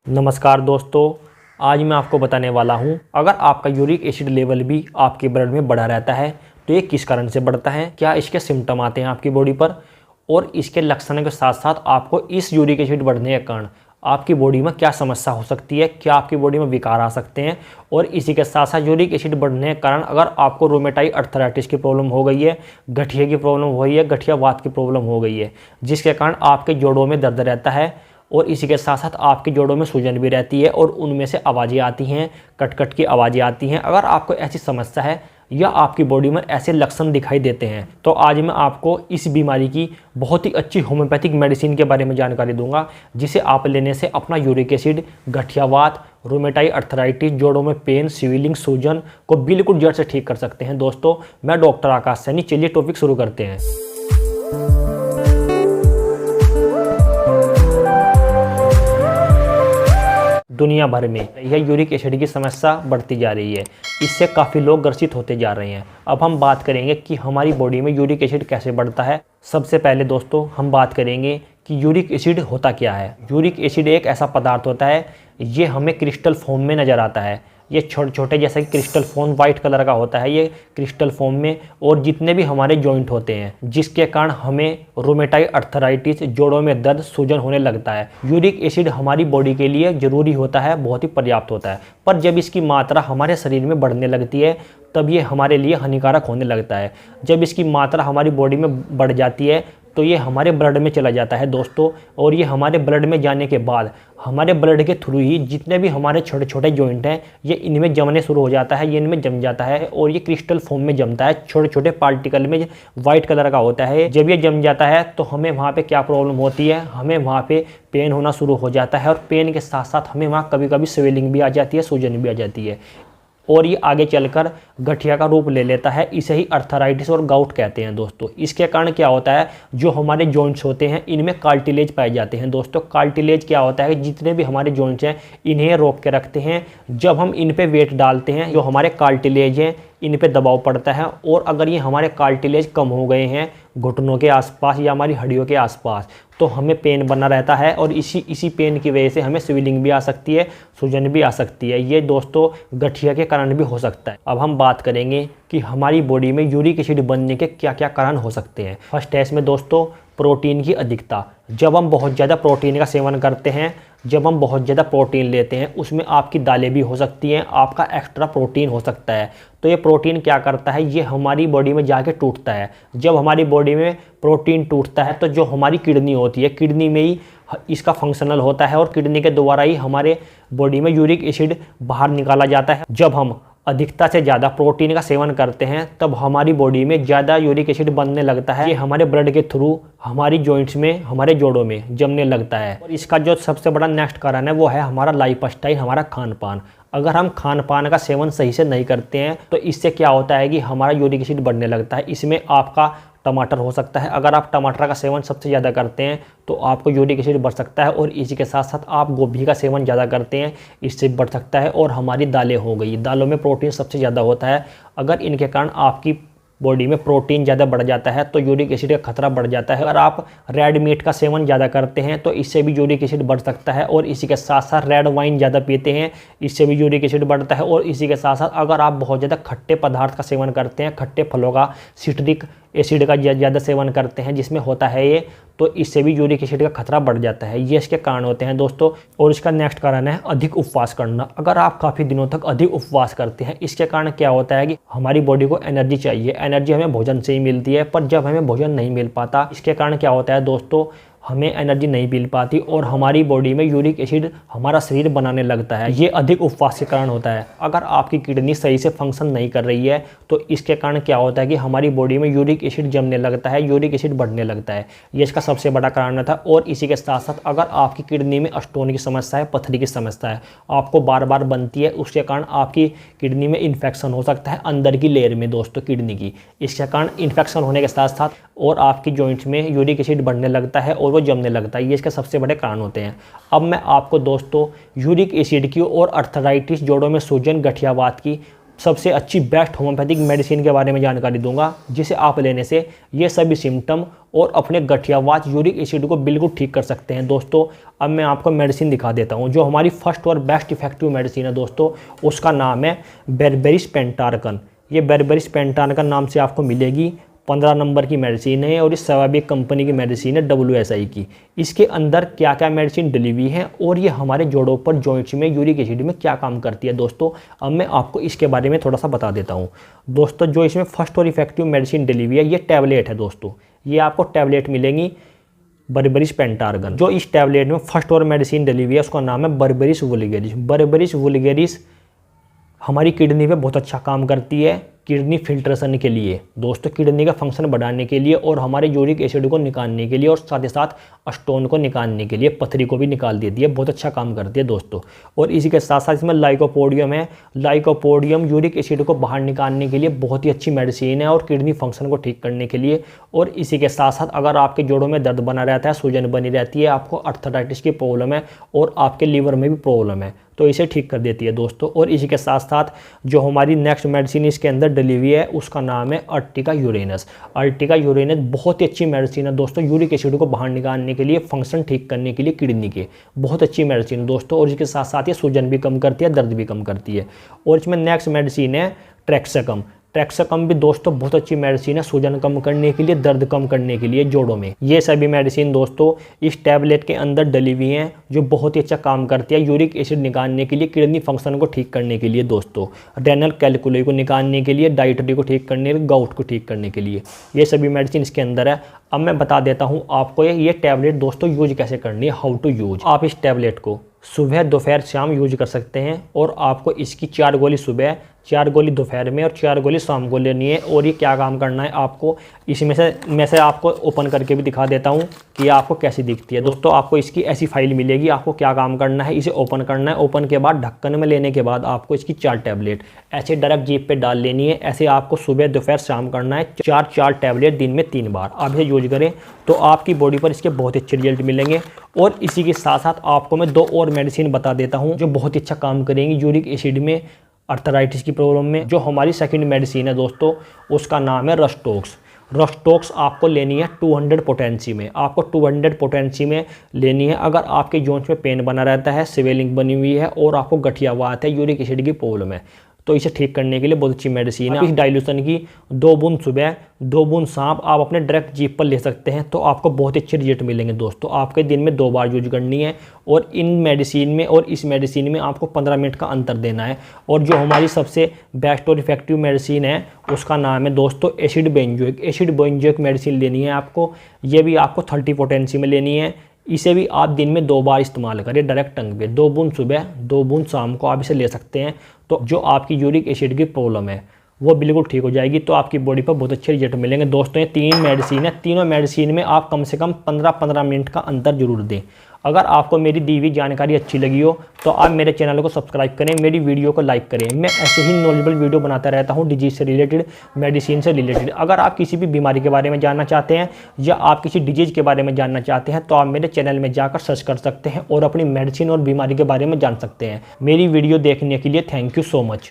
नमस्कार दोस्तों, आज मैं आपको बताने वाला हूं, अगर आपका यूरिक एसिड लेवल भी आपके ब्लड में बढ़ा रहता है तो ये किस कारण से बढ़ता है, क्या इसके सिम्टम आते हैं आपकी बॉडी पर और इसके लक्षणों के साथ साथ आपको इस यूरिक एसिड बढ़ने के कारण आपकी बॉडी में क्या समस्या हो सकती है, क्या आपकी बॉडी में विकार आ सकते हैं। और इसी के साथ साथ यूरिक एसिड बढ़ने के कारण अगर आपको रोमेटाइड अर्थराइटिस की प्रॉब्लम हो गई है, गठिया की प्रॉब्लम हो गई है, गठिया वात की प्रॉब्लम हो गई है, जिसके कारण आपके जोड़ों में दर्द रहता है और इसी के साथ साथ आपके जोड़ों में सूजन भी रहती है और उनमें से आवाज़ें आती हैं, कट कट की आवाज़ें आती हैं। अगर आपको ऐसी समस्या है या आपकी बॉडी में ऐसे लक्षण दिखाई देते हैं तो आज मैं आपको इस बीमारी की बहुत ही अच्छी होम्योपैथिक मेडिसिन के बारे में जानकारी दूंगा, जिसे आप लेने से अपना यूरिक एसिड, गठियावात, रोमेटाइड अर्थराइटिस, जोड़ों में पेन, स्वेलिंग, सूजन को बिल्कुल जड़ से ठीक कर सकते हैं। दोस्तों, मैं डॉक्टर आकाश सैनी। चलिए टॉपिक शुरू करते हैं। दुनिया भर में यह यूरिक एसिड की समस्या बढ़ती जा रही है, इससे काफ़ी लोग ग्रसित होते जा रहे हैं। अब हम बात करेंगे कि हमारी बॉडी में यूरिक एसिड कैसे बढ़ता है। सबसे पहले दोस्तों हम बात करेंगे कि यूरिक एसिड होता क्या है। यूरिक एसिड एक ऐसा पदार्थ होता है, ये हमें क्रिस्टल फॉर्म में नज़र आता है। ये छोटे छोटे जैसे कि क्रिस्टल फॉर्म वाइट कलर का होता है, ये क्रिस्टल फॉर्म में, और जितने भी हमारे जॉइंट होते हैं जिसके कारण हमें रोमेटाइड अर्थराइटिस, जोड़ों में दर्द, सूजन होने लगता है। यूरिक एसिड हमारी बॉडी के लिए ज़रूरी होता है, बहुत ही पर्याप्त होता है, पर जब इसकी मात्रा हमारे शरीर में बढ़ने लगती है तब ये हमारे लिए हानिकारक होने लगता है। जब इसकी मात्रा हमारी बॉडी में बढ़ जाती है तो ये हमारे ब्लड में चला जाता है दोस्तों, और ये हमारे ब्लड में जाने के बाद हमारे ब्लड के थ्रू ही जितने भी हमारे छोटे छोटे जॉइंट हैं ये इनमें जमने शुरू हो जाता है, ये इनमें जम जाता है और ये क्रिस्टल फॉर्म में जमता है, छोटे छोटे पार्टिकल में वाइट कलर का होता है। जब ये जम जाता है तो हमें वहाँ पे क्या प्रॉब्लम होती है, हमें वहाँ पे पेन होना शुरू हो जाता है और पेन के साथ साथ हमें वहाँ कभी कभी स्वेलिंग भी आ जाती है, सूजन भी आ जाती है और ये आगे चलकर गठिया का रूप ले लेता है। इसे ही अर्थराइटिस और गाउट कहते हैं दोस्तों। इसके कारण क्या होता है, जो हमारे जॉइंट्स होते हैं इनमें कार्टिलेज पाए जाते हैं दोस्तों। कार्टिलेज क्या होता है, जितने भी हमारे जॉइंट्स हैं इन्हें रोक के रखते हैं। जब हम इन पे वेट डालते हैं, जो हमारे कार्टिलेज हैं इन पे दबाव पड़ता है, और अगर ये हमारे कार्टिलेज कम हो गए हैं घुटनों के आसपास या हमारी हड्डियों के आसपास तो हमें पेन बना रहता है और इसी पेन की वजह से हमें स्वेलिंग भी आ सकती है, सूजन भी आ सकती है। ये दोस्तों गठिया के कारण भी हो सकता है। अब हम बात करेंगे कि हमारी बॉडी में यूरिक एसिड बनने के क्या क्या कारण हो सकते हैं। फर्स्ट है इसमें दोस्तों प्रोटीन की अधिकता। जब हम बहुत ज़्यादा प्रोटीन का सेवन करते हैं, जब हम बहुत ज़्यादा प्रोटीन लेते हैं, उसमें आपकी दालें भी हो सकती हैं, आपका एक्स्ट्रा प्रोटीन हो सकता है। तो ये प्रोटीन क्या करता है, ये हमारी बॉडी में जाके टूटता है। जब हमारी बॉडी में प्रोटीन टूटता है तो जो हमारी किडनी होती है, किडनी में ही इसका फंक्शनल होता है और किडनी के द्वारा ही हमारे बॉडी में यूरिक एसिड बाहर निकाला जाता है। जब हम अधिकता से ज़्यादा प्रोटीन का सेवन करते हैं तब हमारी बॉडी में ज़्यादा यूरिक एसिड बनने लगता है। ये हमारे ब्लड के थ्रू हमारी जॉइंट्स में, हमारे जोड़ों में जमने लगता है। और इसका जो सबसे बड़ा नेक्स्ट कारण है वो है हमारा लाइफस्टाइल, हमारा खान पान। अगर हम खान पान का सेवन सही से नहीं करते हैं तो इससे क्या होता है कि हमारा यूरिक एसिड बढ़ने लगता है। इसमें आपका टमाटर हो सकता है। अगर आप टमाटर का सेवन सबसे ज़्यादा करते हैं तो आपको यूरिक एसिड बढ़ सकता है, और इसी के साथ साथ आप गोभी का सेवन ज़्यादा करते हैं, इससे बढ़ सकता है। और हमारी दालें हो गई, दालों में प्रोटीन सबसे ज़्यादा होता है। अगर इनके कारण आपकी बॉडी में प्रोटीन ज़्यादा बढ़ जाता है तो यूरिक एसिड का खतरा बढ़ जाता है। अगर आप रेड मीट का सेवन ज़्यादा करते हैं तो इससे भी यूरिक एसिड बढ़ सकता है, और इसी के साथ साथ रेड वाइन ज़्यादा पीते हैं, इससे भी यूरिक एसिड बढ़ता है। और इसी के साथ साथ अगर आप बहुत ज़्यादा खट्टे पदार्थ का सेवन करते हैं, खट्टे फलों का, सिट्रिक एसिड का ज़्यादा सेवन करते हैं जिसमें होता है ये, तो इससे भी यूरिक एसिड का खतरा बढ़ जाता है। ये इसके कारण होते हैं दोस्तों। और इसका नेक्स्ट कारण है अधिक उपवास करना। अगर आप काफ़ी दिनों तक अधिक उपवास करते हैं, इसके कारण क्या होता है कि हमारी बॉडी को एनर्जी चाहिए, एनर्जी हमें भोजन से ही मिलती है, पर जब हमें भोजन नहीं मिल पाता इसके कारण क्या होता है दोस्तों, हमें एनर्जी नहीं मिल पाती और हमारी बॉडी में यूरिक एसिड हमारा शरीर बनाने लगता है। ये अधिक उपवास के कारण होता है। अगर आपकी किडनी सही से फंक्शन नहीं कर रही है तो इसके कारण क्या होता है कि हमारी बॉडी में यूरिक एसिड जमने लगता है, यूरिक एसिड बढ़ने लगता है। ये इसका सबसे बड़ा कारण था। और इसी के साथ साथ अगर आपकी किडनी में स्टोन की समस्या है, पथरी की समस्या है, आपको बार बार बनती है, उसके कारण आपकी किडनी में इन्फेक्शन हो सकता है अंदर की लेयर में दोस्तों, किडनी की। इसके कारण इन्फेक्शन होने के साथ साथ और आपकी जॉइंट्स में यूरिक एसिड बढ़ने लगता है और वो जमने लगता है। ये इसके सबसे बड़े कारण होते हैं। अब मैं आपको दोस्तों यूरिक एसिड की और अर्थराइटिस, जोड़ों में सूजन, गठियावात की सबसे अच्छी बेस्ट होम्योपैथिक मेडिसिन के बारे में जानकारी दूंगा, जिसे आप लेने से ये सभी सिम्टम और अपने गठियावात यूरिक एसिड को बिल्कुल ठीक कर सकते हैं। दोस्तों अब मैं आपको मेडिसिन दिखा देता हूँ जो हमारी फर्स्ट और बेस्ट इफेक्टिव मेडिसिन है दोस्तों, उसका नाम है बेरबेरिस पेंटार्कन। ये बेरबेरिस पेंटार्कन नाम से आपको मिलेगी, 15 नंबर की मेडिसिन है और इस सवाबिक कंपनी की मेडिसिन है WSI की। इसके अंदर क्या क्या मेडिसिन डली हुई है और ये हमारे जोड़ों पर जॉइंट्स में यूरिक एसिड में क्या काम करती है दोस्तों, अब मैं आपको इसके बारे में थोड़ा सा बता देता हूँ। दोस्तों जो इसमें फर्स्ट और इफेक्टिव मेडिसिन डली हुई है ये टैबलेट है दोस्तों, ये आपको टैबलेट मिलेंगी बेरबेरिस पेंटार्कन। जो इस टैबलेट में फर्स्ट और मेडिसिन डली हुई है उसका नाम है बेरबेरिस वुल्गेरिस। बेरबेरिस वुल्गेरिस हमारी किडनी पे बहुत अच्छा काम करती है, किडनी फिल्ट्रेशन के लिए दोस्तों, किडनी का फंक्शन बढ़ाने के लिए और हमारे यूरिक एसिड को निकालने के लिए और साथ ही साथ स्टोन को निकालने के लिए, पथरी को भी निकाल देती है, बहुत अच्छा काम करती है दोस्तों। और इसी के साथ साथ इसमें लाइकोपोडियम है। लाइकोपोडियम यूरिक एसिड को बाहर निकालने के लिए बहुत ही अच्छी मेडिसिन है और किडनी फंक्शन को ठीक करने के लिए। और इसी के साथ साथ अगर आपके जोड़ों में दर्द बना रहता है, सूजन बनी रहती है, आपको अर्थराइटिस की प्रॉब्लम है और आपके लीवर में भी प्रॉब्लम है, तो इसे ठीक कर देती है दोस्तों। और इसी के साथ साथ जो हमारी नेक्स्ट मेडिसिन इसके अंदर डली हुई है उसका नाम है अर्टिका यूरेनस। अर्टिका यूरेनस बहुत ही अच्छी मेडिसिन है दोस्तों, यूरिक एसिड को बाहर निकालने के लिए, फंक्शन ठीक करने के लिए किडनी के, बहुत अच्छी मेडिसिन दोस्तों। और इसके साथ साथ ये सूजन भी कम करती है, दर्द भी कम करती है। और इसमें नेक्स्ट मेडिसिन है ट्रैक्सकम। ट्रैक्सकम भी दोस्तों बहुत अच्छी मेडिसिन है सूजन कम करने के लिए, दर्द कम करने के लिए जोड़ों में। ये सभी मेडिसिन दोस्तों इस टैबलेट के अंदर डली हुई हैं जो बहुत ही अच्छा काम करती है यूरिक एसिड निकालने के लिए, किडनी फंक्शन को ठीक करने के लिए दोस्तों, रेनल कैलकुले को निकालने के लिए, डाइटरी को ठीक करने के लिए, गाउट को ठीक करने के लिए, ये सभी मेडिसिन इसके अंदर है। अब मैं बता देता हूँ आपको ये टैबलेट दोस्तों यूज कैसे करनी है, हाउ टू यूज। आप इस टैबलेट को सुबह दोपहर शाम यूज कर सकते हैं और आपको इसकी 4 गोली सुबह, 4 गोली दोपहर में और 4 गोली शाम को लेनी है। और ये क्या काम करना है आपको, इसमें से मैं से आपको ओपन करके भी दिखा देता हूँ कि आपको कैसी दिखती है दोस्तों। आपको इसकी ऐसी फाइल मिलेगी, आपको क्या काम करना है, इसे ओपन करना है। ओपन के बाद ढक्कन में लेने के बाद आपको इसकी 4 टैबलेट ऐसे डायरेक्ट जीभ पे डाल लेनी है। ऐसे आपको सुबह दोपहर शाम करना है, 4 टैबलेट दिन में 3 बार आप इसे यूज करें तो आपकी बॉडी पर इसके बहुत अच्छे रिजल्ट मिलेंगे। और इसी के साथ साथ आपको मैं 2 और मेडिसिन बता देता हूँ जो बहुत ही अच्छा काम करेंगी यूरिक एसिड में, अर्थराइटिस की प्रॉब्लम में। जो हमारी सेकंड मेडिसिन है दोस्तों उसका नाम है रस्टोक्स। रस्टोक्स आपको लेनी है 200 पोटेंसी में, आपको 200 पोटेंसी में लेनी है। अगर आपके जॉइंट्स में पेन बना रहता है, स्वेलिंग बनी हुई है और आपको गठियावात है, यूरिक एसिड की प्रॉब्लम है, तो इसे ठीक करने के लिए बहुत अच्छी मेडिसिन है। इस डाइल्यूशन की 2 बूंद सुबह 2 बूंद शाम आप अपने डायरेक्ट जीभ पर ले सकते हैं, तो आपको बहुत अच्छे रिजल्ट मिलेंगे दोस्तों। आपके दिन में 2 बार यूज करनी है और इन मेडिसिन में और इस मेडिसिन में आपको 15 मिनट का अंतर देना है। और जो हमारी सबसे बेस्ट और इफेक्टिव मेडिसिन है उसका नाम है दोस्तों acid benzoic. Acid benzoic medicine लेनी है आपको, ये भी आपको 30 पोटेंसी में लेनी है। इसे भी आप दिन में 2 बार इस्तेमाल करें डायरेक्ट टंग पे, 2 बूंद सुबह 2 बूंद शाम को आप इसे ले सकते हैं। तो जो आपकी यूरिक एसिड की प्रॉब्लम है वो बिल्कुल ठीक हो जाएगी, तो आपकी बॉडी पर बहुत अच्छे रिजल्ट मिलेंगे दोस्तों। ये 3 मेडिसिन है, तीनों मेडिसिन में आप कम से कम 15-15 मिनट का अंतर जरूर दें। अगर आपको मेरी दी हुई जानकारी अच्छी लगी हो तो आप मेरे चैनल को सब्सक्राइब करें, मेरी वीडियो को लाइक करें। मैं ऐसे ही नॉलेजेबल वीडियो बनाता रहता हूं डिजीज से रिलेटेड, मेडिसिन से रिलेटेड। अगर आप किसी भी बीमारी के बारे में जानना चाहते हैं या आप किसी डिजीज़ के बारे में जानना चाहते हैं तो आप मेरे चैनल में जाकर सर्च कर सकते हैं और अपनी मेडिसिन और बीमारी के बारे में जान सकते हैं। मेरी वीडियो देखने के लिए थैंक यू सो मच।